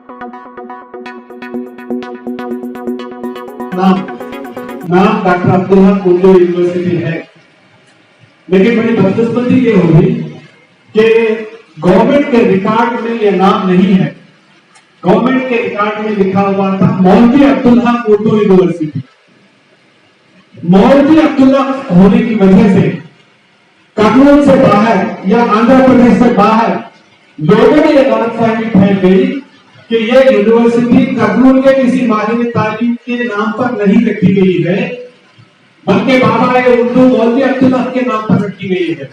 नाम डॉक्टर अब्दुल्ला कोटो यूनिवर्सिटी है, लेकिन बड़ी बदकिस्मती ये होगी कि गवर्नमेंट के रिकॉर्ड में ये नाम नहीं है। गवर्नमेंट के रिकॉर्ड में लिखा हुआ था मौलवी अब्दुल्ला कोटो यूनिवर्सिटी। मौलवी अब्दुल्ला होने की वजह से कानून से बाहर या आंध्र प्रदेश से बाहर लोगों में यह गलतफहमी फैल गई कि यह यूनिवर्सिटी कानून के किसी माहिर तालीम के नाम पर नहीं रखी गई है, बल्कि बाबा उर्दू मौलवी अब्दुल्ला के नाम पर रखी गई है।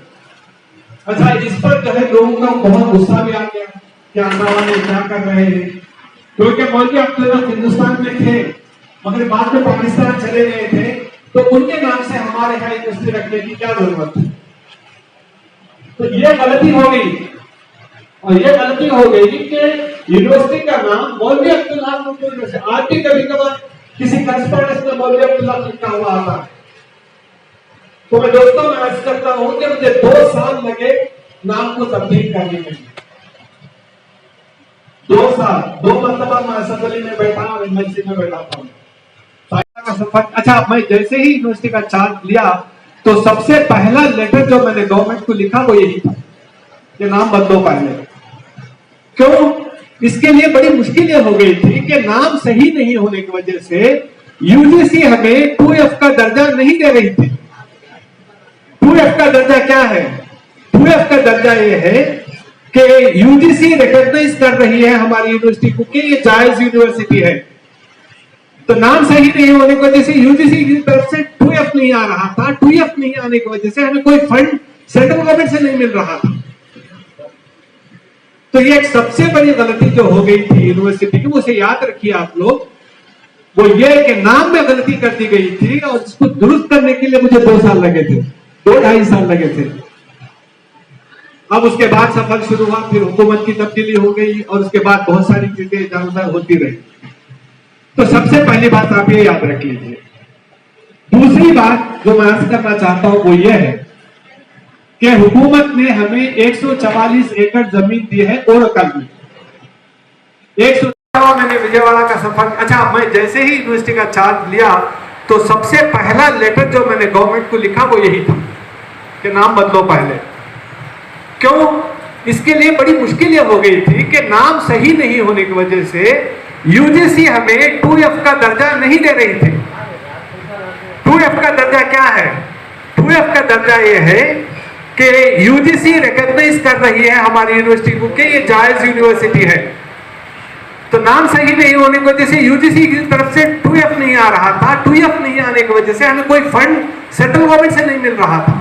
अच्छा, इस पर जो है लोगों का बहुत गुस्सा भी आ गया कि आंदोलन में क्या कर रहे हैं, क्योंकि मौलवी अब्दुल्ला हिंदुस्तान में थे मगर बाद में पाकिस्तान चले गए थे, तो उनके नाम से हमारे यहाँ यूनिवर्सिटी रखने की क्या जरूरत है। तो ये गलती हो गई, और ये गलती हो गई कि यूनिवर्सिटी का नाम मौलवी अब्दुल्ला यूनिवर्सिटी। आज भी कभी कभार किसी करस्पॉन्डेंस में मौलवी अब्दुल्ला लिखा हुआ आता है, तो मैं दोस्तों मैं अर्ज करता हूं कि मुझे 2 साल लगे नाम को तब्दील करने में। 2 साल, 2 मरतबा मैं असेंबली में बैठा और एमएलसी में बैठा था। अच्छा, मैं जैसे ही यूनिवर्सिटी का चार्ज लिया तो सबसे पहला लेटर जो मैंने गवर्नमेंट को लिखा वो यही था कि नाम बदलो पहले। क्यों? इसके लिए बड़ी मुश्किलें हो गई थी कि नाम सही नहीं होने की वजह से यूजीसी हमें 2F का दर्जा नहीं दे रही थी। 2F का दर्जा क्या है? 2F का दर्जा ये है कि यूजीसी रिकॉग्नाइज कर रही है हमारी यूनिवर्सिटी को कि ये जायज यूनिवर्सिटी है। तो नाम सही नहीं होने की वजह से यूजीसी की तरफ से 2F नहीं आ रहा था। 2F नहीं आने की वजह से हमें कोई फंड सेंट्रल गवर्नमेंट से नहीं मिल रहा था। तो ये एक सबसे बड़ी गलती जो हो गई थी यूनिवर्सिटी की, उसे याद रखिए आप लोग, वो ये कि नाम में गलती कर दी गई थी और इसको दुरुस्त करने के लिए मुझे 2 साल लगे थे, 2-2.5 साल लगे थे। अब उसके बाद सफर शुरू हुआ, फिर हुकूमत की तब्दीली हो गई और उसके बाद बहुत सारी चीजें इधर उधर होती रही। तो सबसे पहली बात आप ये याद रख लीजिए। दूसरी बात जो मैं अर्ज करना चाहता हूं वो ये है कि हुकूमत ने हमें 144 एकड़ जमीन दी है ओरकल में। 100 मैंने विजयवाड़ा का सफर। अच्छा, मैं जैसे ही यूनिवर्सिटी का चार्ज लिया तो सबसे पहला लेटर जो मैंने गवर्नमेंट को लिखा वो यही था कि नाम बदलो पहले। क्यों? इसके लिए बड़ी मुश्किलें हो गई थी कि नाम सही नहीं होने की वजह से यूजीसी हमें 2F का दर्जा नहीं दे रही थी। 2F का दर्जा क्या है? 2F का दर्जा ये है कि यूजीसी रिकॉग्नाइज कर रही है हमारी यूनिवर्सिटी को कि ये जायज यूनिवर्सिटी है। तो नाम सही नहीं होने की वजह से यूजीसी की तरफ से 2F नहीं आ रहा था। 2F नहीं आने की वजह से हमें कोई फंड सेंट्रल गवर्नमेंट से नहीं मिल रहा था।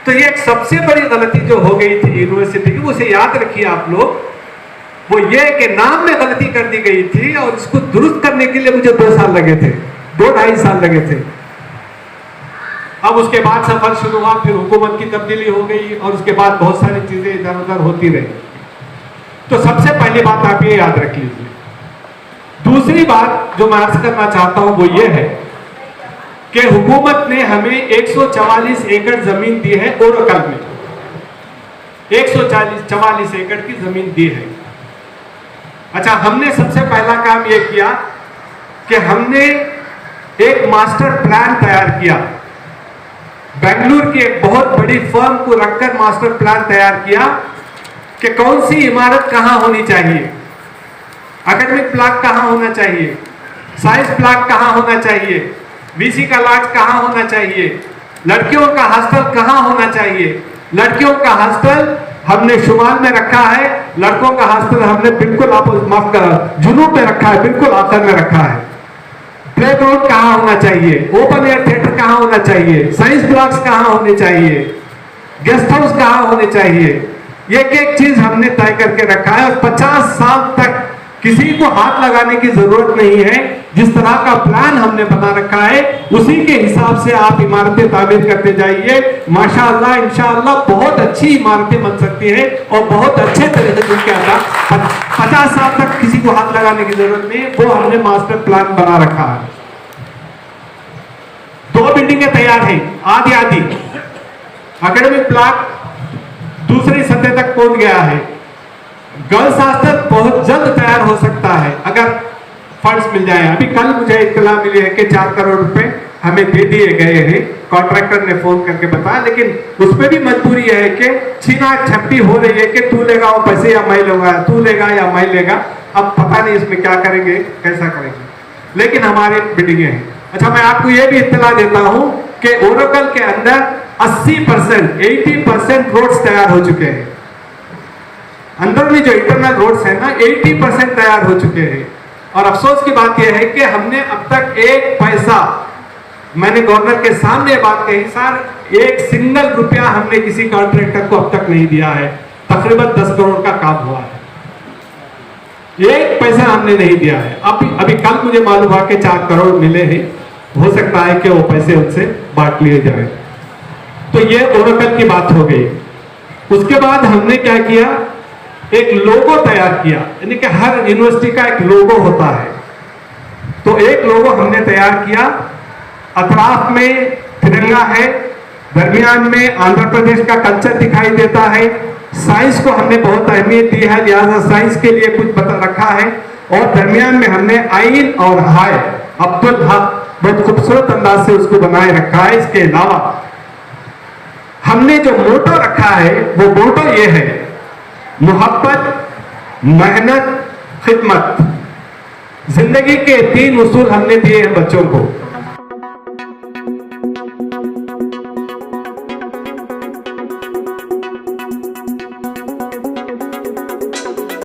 तो ये एक सबसे बड़ी गलती जो हो गई थी यूनिवर्सिटी की, उसे याद रखिए आप लोग, वो ये कि नाम में गलती कर दी गई थी और इसको दुरुस्त करने के लिए मुझे 2 साल लगे थे, 2-2.5 साल लगे थे। अब उसके बाद सफर शुरू हुआ, फिर हुकूमत की तब्दीली हो गई और उसके बाद बहुत सारी चीजें इधर उधर होती रही। तो सबसे पहली बात आप ये याद रख लीजिए। दूसरी बात जो मैं अर्ज करना चाहता हूं वो ये है कि हुकूमत ने हमें 144 एकड़ जमीन दी है ओरकल में। 144 एकड़ की जमीन दी है। अच्छा, हमने सबसे पहला काम यह किया कि हमने एक मास्टर प्लान तैयार किया। बेंगलुरु की एक बहुत बड़ी फर्म को रखकर मास्टर प्लान तैयार किया कि कौन सी इमारत कहां होनी चाहिए, एकेडमिक ब्लॉक कहां होना चाहिए, साइंस ब्लॉक कहां होना चाहिए, वीसी का लॉज कहां होना चाहिए, लड़कियों का हॉस्टल कहां होना चाहिए। लड़कियों का हॉस्टल हमने शुमाल में रखा है, लड़कों का हॉस्टल हमने बिल्कुल माफ कर जुनूब में रखा है, बिल्कुल आखिर में रखा है। प्ले ग्राउंड कहां होना चाहिए, ओपन एयर थिएटर कहां होना चाहिए, साइंस ब्लॉक्स कहां होने चाहिए, गेस्ट हाउस कहां होने चाहिए, एक एक चीज हमने तय करके रखा है। और 50 साल तक किसी को हाथ लगाने की जरूरत नहीं है। जिस तरह का प्लान हमने बना रखा है उसी के हिसाब से आप इमारतें तामीर करते जाइए। माशाअल्लाह इंशाअल्लाह बहुत अच्छी इमारतें बन सकती हैं और बहुत अच्छे तरीके से उनके अंदर 50 साल तक किसी को हाथ लगाने की जरूरत नहीं, वो हमने मास्टर प्लान बना रखा है। 2 बिल्डिंगें तैयार हैं, आधी एकेडमिक ब्लॉक दूसरी सतह तक पहुंच गया है, गर्ल्स हॉस्टल बहुत जल्द तैयार हो सकता है अगर फंड्स मिल जाए। अभी कल मुझे इत्तला मिली है कि 4 करोड़ रुपए हमें दे दिए गए हैं, कॉन्ट्रैक्टर ने फोन करके बताया, लेकिन उसमें भी मजबूरी है कि छीना झपटी हो रही है कि तू लेगा वो पैसे या मैं लूंगा, तू लेगा या मैं लेगा। अब पता नहीं इसमें क्या करेंगे, कैसा करेंगे, लेकिन हमारी बिल्डिंगें हैं। अच्छा, मैं आपको ये भी इत्तला देता हूं कि ओरेकल के अंदर 80%, 80% रोड्स तैयार हो चुके हैं। अंदरूनी जो इंटरनल रोड्स है ना, 80% तैयार हो चुके हैं। और अफसोस की बात यह है कि हमने अब तक एक पैसा, मैंने गवर्नर के सामने बात कही, सर एक सिंगल रुपया हमने किसी कॉन्ट्रैक्टर को अब तक नहीं दिया है। तकरीबन 10 करोड़ का काम हुआ है, एक पैसा हमने नहीं दिया है। अभी कल मुझे मालूम हुआ कि 4 करोड़ मिले हैं, हो सकता है कि वो पैसे उनसे बांट लिए जाए। तो ये ओरेकल की बात हो गई। उसके बाद हमने क्या किया, एक लोगो तैयार किया, यानी कि हर यूनिवर्सिटी का एक लोगो होता है। तो एक लोगो हमने तैयार किया, अतराफ में तिरंगा है, दरमियान में आंध्र प्रदेश का कल्चर दिखाई देता है। साइंस को हमने बहुत अहमियत दी है, लिहाजा साइंस के लिए कुछ बता रखा है। और दरमियान में हमने आइन और हाय अब्दुल हक बहुत खूबसूरत अंदाज से उसको बनाए रखा है। इसके अलावा हमने जो मोटो रखा है, वो मोटो ये है, मोहब्बत, मेहनत, खिदमत। जिंदगी के 3 उसूल हमने दिए हैं बच्चों को।